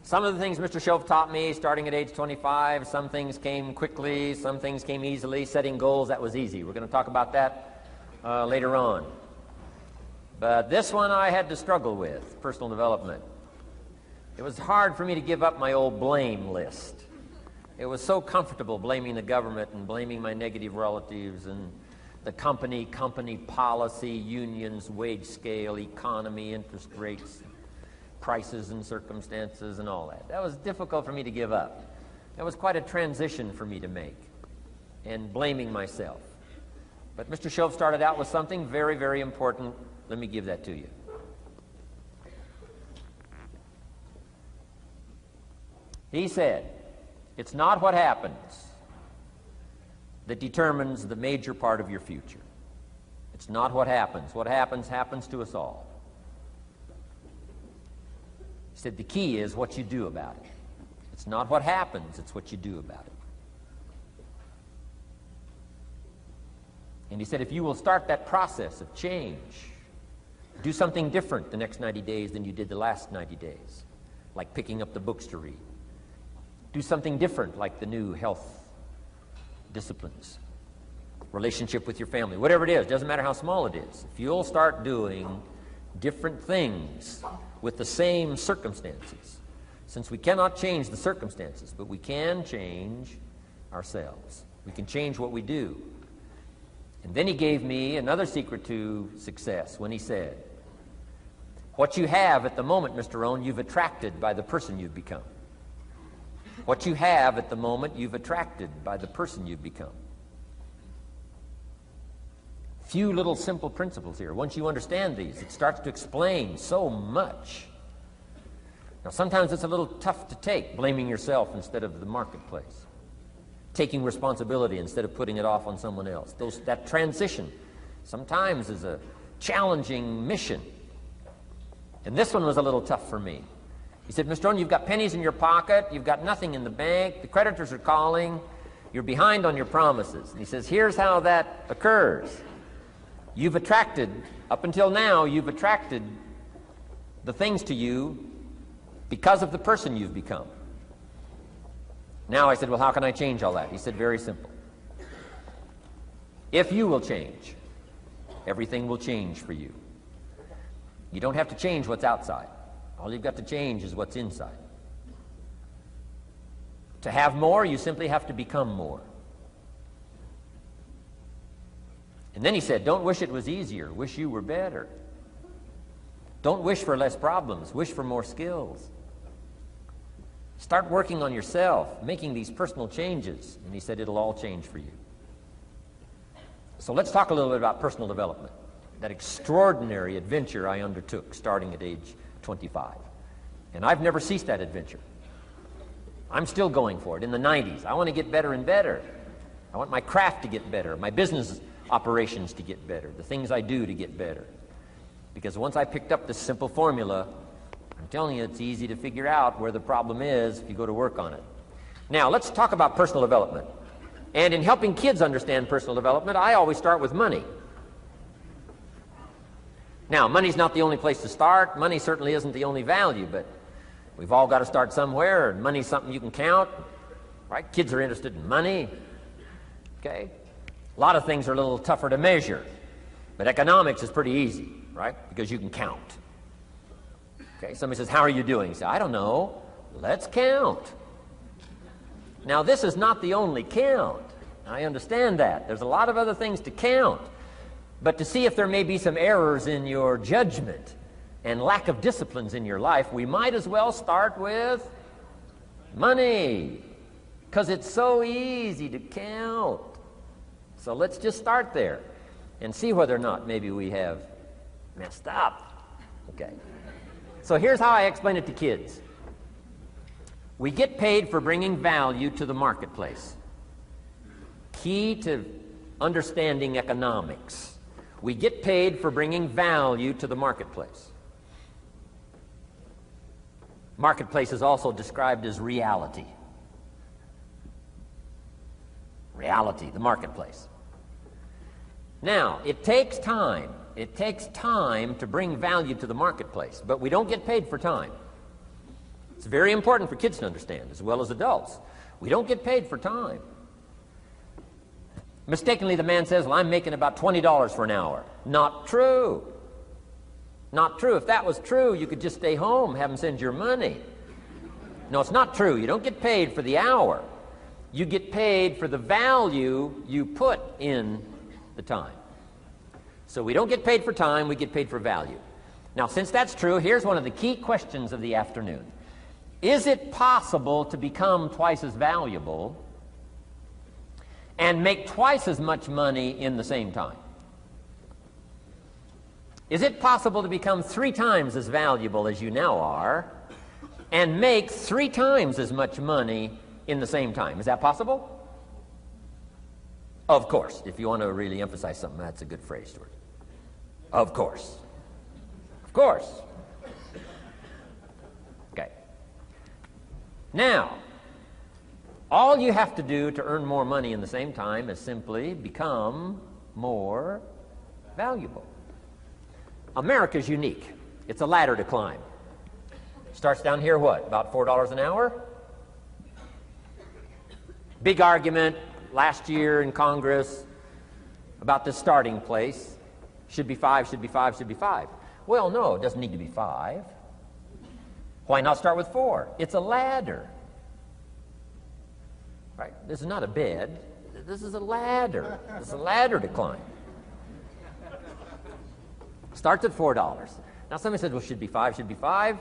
Some of the things Mr. Shoaff taught me starting at age 25, some things came quickly, some things came easily. Setting goals, that was easy. We're going to talk about that later on. But this one I had to struggle with, personal development. It was hard for me to give up my old blame list. It was so comfortable blaming the government and blaming my negative relatives and the company policy, unions, wage scale, economy, interest rates, prices and circumstances and all that. That was difficult for me to give up. That was quite a transition for me to make, and blaming myself. But Mr. Shoaff started out with something very, very important. Let me give that to you. He said, it's not what happens that determines the major part of your future. It's not what happens. What happens, happens to us all. He said the key is what you do about it. It's not what happens, it's what you do about it. And he said if you will start that process of change, do something different the next 90 days than you did the last 90 days, like picking up the books to read. Do something different, like the new health disciplines, relationship with your family, whatever it is, doesn't matter how small it is. If you'll start doing different things with the same circumstances, since we cannot change the circumstances, but we can change ourselves. We can change what we do. And then he gave me another secret to success when he said, what you have at the moment, Mr. Rohn, you've attracted by the person you've become. What you have at the moment, you've attracted by the person you've become. Few little simple principles here. Once you understand these, it starts to explain so much. Now, sometimes it's a little tough to take, blaming yourself instead of the marketplace, taking responsibility instead of putting it off on someone else. That transition sometimes is a challenging mission. And this one was a little tough for me. He said, Mr. Rohn, you've got pennies in your pocket, you've got nothing in the bank, the creditors are calling, you're behind on your promises. And he says, here's how that occurs. You've attracted, up until now, you've attracted the things to you because of the person you've become. Now I said, well, how can I change all that? He said, very simple. If you will change, everything will change for you. You don't have to change what's outside. All you've got to change is what's inside. To have more, you simply have to become more. And then he said, don't wish it was easier, wish you were better. Don't wish for less problems, wish for more skills. Start working on yourself, making these personal changes. And he said, it'll all change for you. So let's talk a little bit about personal development, that extraordinary adventure I undertook starting at age 25. And I've never ceased that adventure. I'm still going for it. In the 90s, I want to get better and better. I want my craft to get better, my business operations to get better, the things I do to get better. Because once I picked up this simple formula, I'm telling you, it's easy to figure out where the problem is if you go to work on it. Now, let's talk about personal development. And in helping kids understand personal development, I always start with money. Now, money's not the only place to start. Money certainly isn't the only value, but we've all got to start somewhere, and money's something you can count, right? Kids are interested in money, okay? A lot of things are a little tougher to measure, but economics is pretty easy, right? Because you can count. Okay, somebody says, how are you doing? You say, I don't know. Let's count. Now, this is not the only count. I understand that. There's a lot of other things to count. But to see if there may be some errors in your judgment and lack of disciplines in your life, we might as well start with money, because it's so easy to count. So let's just start there and see whether or not maybe we have messed up. Okay. So here's how I explain it to kids. We get paid for bringing value to the marketplace. Key to understanding economics. We get paid for bringing value to the marketplace. Marketplace is also described as reality. Reality, the marketplace. Now, it takes time. It takes time to bring value to the marketplace, but we don't get paid for time. It's very important for kids to understand, as well as adults. We don't get paid for time. Mistakenly, the man says, well, I'm making about $20 for an hour. Not true. Not true. If that was true, you could just stay home, have them send your money. No, it's not true. You don't get paid for the hour. You get paid for the value you put in the time. So we don't get paid for time, we get paid for value. Now, since that's true, here's one of the key questions of the afternoon. Is it possible to become twice as valuable and make twice as much money in the same time? Is it possible to become 3 times as valuable as you now are and make 3 times as much money in the same time? Is that possible? Of course. If you want to really emphasize something, that's a good phrase, Stuart. Of course. Of course. Okay. Now, all you have to do to earn more money in the same time is simply become more valuable. America's unique. It's a ladder to climb. Starts down here, what, about $4 an hour? Big argument last year in Congress about the starting place. Should be 5, should be 5, should be 5. Well, no, it doesn't need to be 5. Why not start with 4? It's a ladder. Right? This is not a bed. This is a ladder. It's a ladder to climb. Starts at $4. Now somebody says, well, should be 5, should be 5.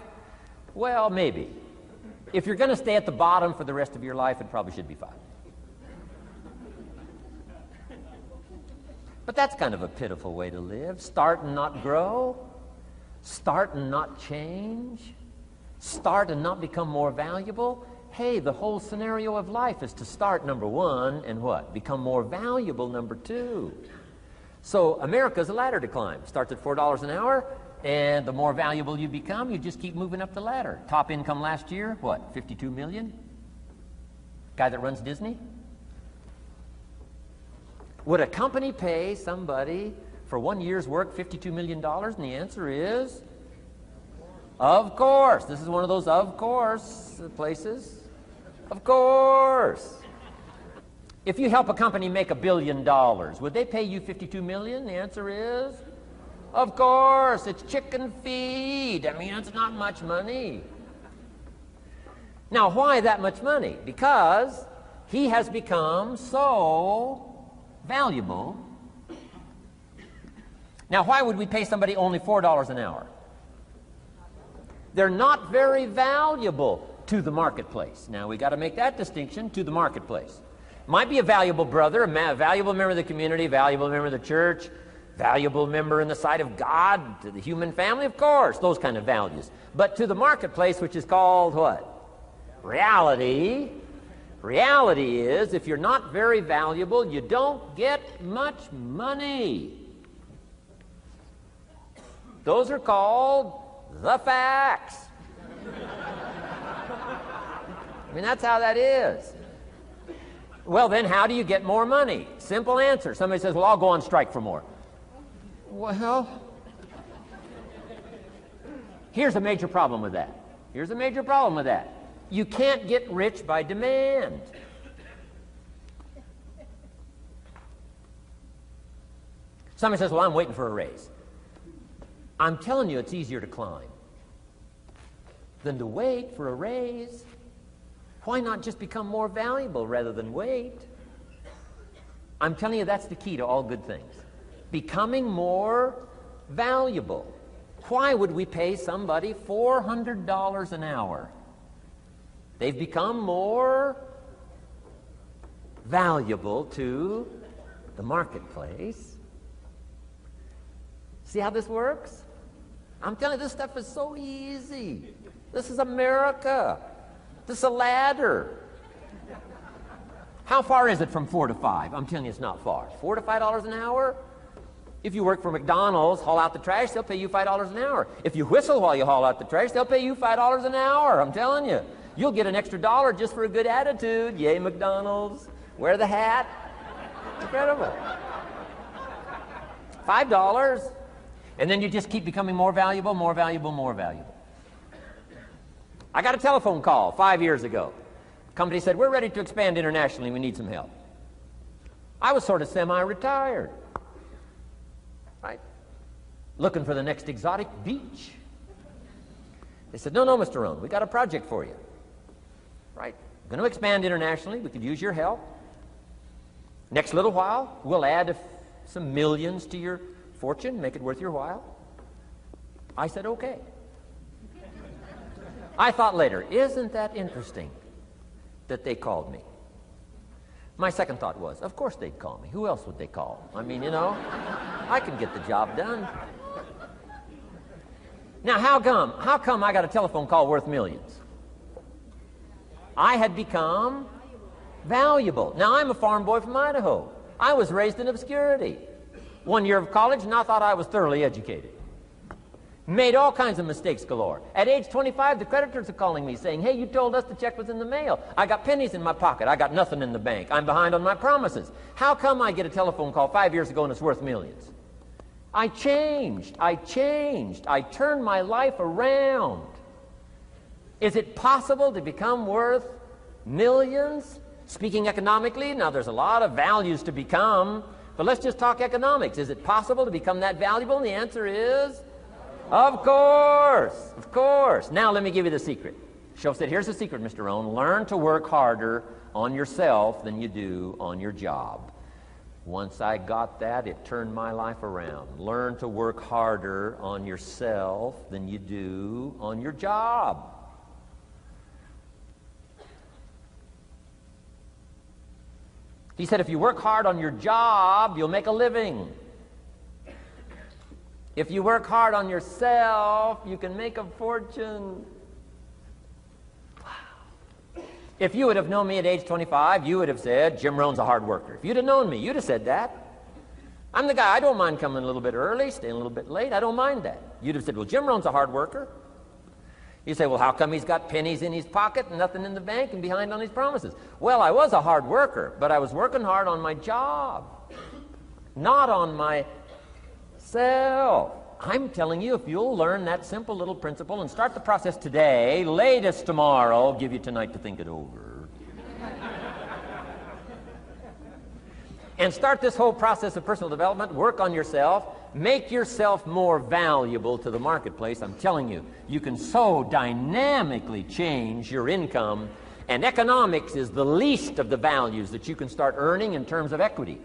Well, maybe. If you're going to stay at the bottom for the rest of your life, it probably should be 5. But that's kind of a pitiful way to live. Start and not grow. Start and not change. Start and not become more valuable. Hey, the whole scenario of life is to start, number 1, and what? Become more valuable, number 2. So America's a ladder to climb. Starts at $4 an hour, and the more valuable you become, you just keep moving up the ladder. Top income last year, what, 52 million? Guy that runs Disney? Would a company pay somebody for 1 year's work $52 million? And the answer is, of course. This is one of those of course places. Of course. If you help a company make $1 billion, would they pay you $52 million? The answer is, of course. It's chicken feed. I mean, it's not much money. Now, why that much money? Because he has become so valuable. Now, why would we pay somebody only $4 an hour? They're not very valuable to the marketplace. Now, we got to make that distinction, to the marketplace. Might be a valuable brother, a valuable member of the community, valuable member of the church, valuable member in the sight of God, to the human family, of course, those kind of values. But to the marketplace, which is called what? Reality. Reality is, if you're not very valuable, you don't get much money. Those are called the facts. I mean, that's how that is. Well, then, how do you get more money? Simple answer. Somebody says, well, I'll go on strike for more. Well, here's a major problem with that. Here's a major problem with that. You can't get rich by demand. Somebody says, well, I'm waiting for a raise. I'm telling you, it's easier to climb than to wait for a raise. Why not just become more valuable rather than wait? I'm telling you, that's the key to all good things. Becoming more valuable. Why would we pay somebody $400 an hour? They've become more valuable to the marketplace. See how this works? I'm telling you, this stuff is so easy. This is America. This is a ladder. How far is it from 4 to 5? I'm telling you, it's not far. $4 to $5 an hour? If you work for McDonald's, haul out the trash, they'll pay you $5 an hour. If you whistle while you haul out the trash, they'll pay you $5 an hour. I'm telling you. You'll get an extra $1 just for a good attitude. Yay, McDonald's. Wear the hat. It's incredible. $5. And then you just keep becoming more valuable, more valuable, more valuable. I got a telephone call 5 years ago. The company said, we're ready to expand internationally. We need some help. I was sort of semi-retired, right? Looking for the next exotic beach. They said, no, Mr. Rohn, we got a project for you, right? We're going to expand internationally. We could use your help. Next little while, we'll add some millions to your fortune, make it worth your while. I said, okay. I thought later, isn't that interesting that they called me? My second thought was, of course they'd call me. Who else would they call? I mean, you know, I can get the job done. Now, how come I got a telephone call worth millions? I had become valuable. Now, I'm a farm boy from Idaho. I was raised in obscurity. 1 year of college, and I thought I was thoroughly educated. Made all kinds of mistakes galore. At age 25, the creditors are calling me saying, hey, you told us the check was in the mail. I got pennies in my pocket. I got nothing in the bank. I'm behind on my promises. How come I get a telephone call 5 years ago and it's worth millions? I changed. I turned my life around. Is it possible to become worth millions? Speaking economically, now there's a lot of values to become, but let's just talk economics. Is it possible to become that valuable? And the answer is, of course, of course. Now let me give you the secret. Shoaff said, here's the secret, Mr. Rohn. Learn to work harder on yourself than you do on your job. Once I got that, it turned my life around. Learn to work harder on yourself than you do on your job. He said, if you work hard on your job, you'll make a living. If you work hard on yourself, you can make a fortune. Wow. If you would have known me at age 25, you would have said, Jim Rohn's a hard worker. If you'd have known me, you'd have said that. I'm the guy, I don't mind coming a little bit early, staying a little bit late. I don't mind that. You'd have said, well, Jim Rohn's a hard worker. You say, well, how come he's got pennies in his pocket and nothing in the bank and behind on his promises? Well, I was a hard worker, but I was working hard on my job, not on myself. I'm telling you, if you'll learn that simple little principle and start the process today, latest tomorrow, I'll give you tonight to think it over. And start this whole process of personal development, work on yourself, make yourself more valuable to the marketplace. I'm telling you, you can so dynamically change your income, and economics is the least of the values that you can start earning in terms of equity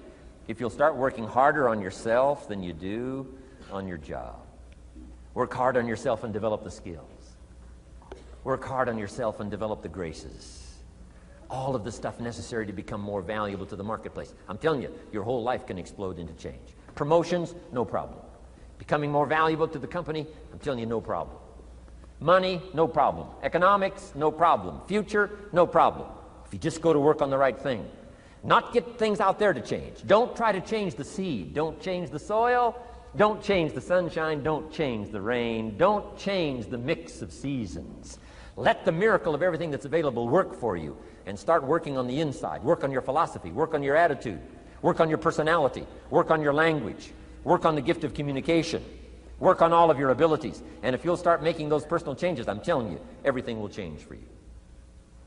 if you'll start working harder on yourself than you do on your job. Work hard on yourself and develop the skills. Work hard on yourself and develop the graces. All of the stuff necessary to become more valuable to the marketplace. I'm telling you, your whole life can explode into change. Promotions, no problem. Becoming more valuable to the company, I'm telling you, no problem. Money, no problem. Economics, no problem. Future, no problem. If you just go to work on the right thing. Not get things out there to change. Don't try to change the seed. Don't change the soil. Don't change the sunshine. Don't change the rain. Don't change the mix of seasons. Let the miracle of everything that's available work for you, and start working on the inside. Work on your philosophy. Work on your attitude. Work on your personality. Work on your language. Work on the gift of communication. Work on all of your abilities. And if you'll start making those personal changes, I'm telling you, everything will change for you.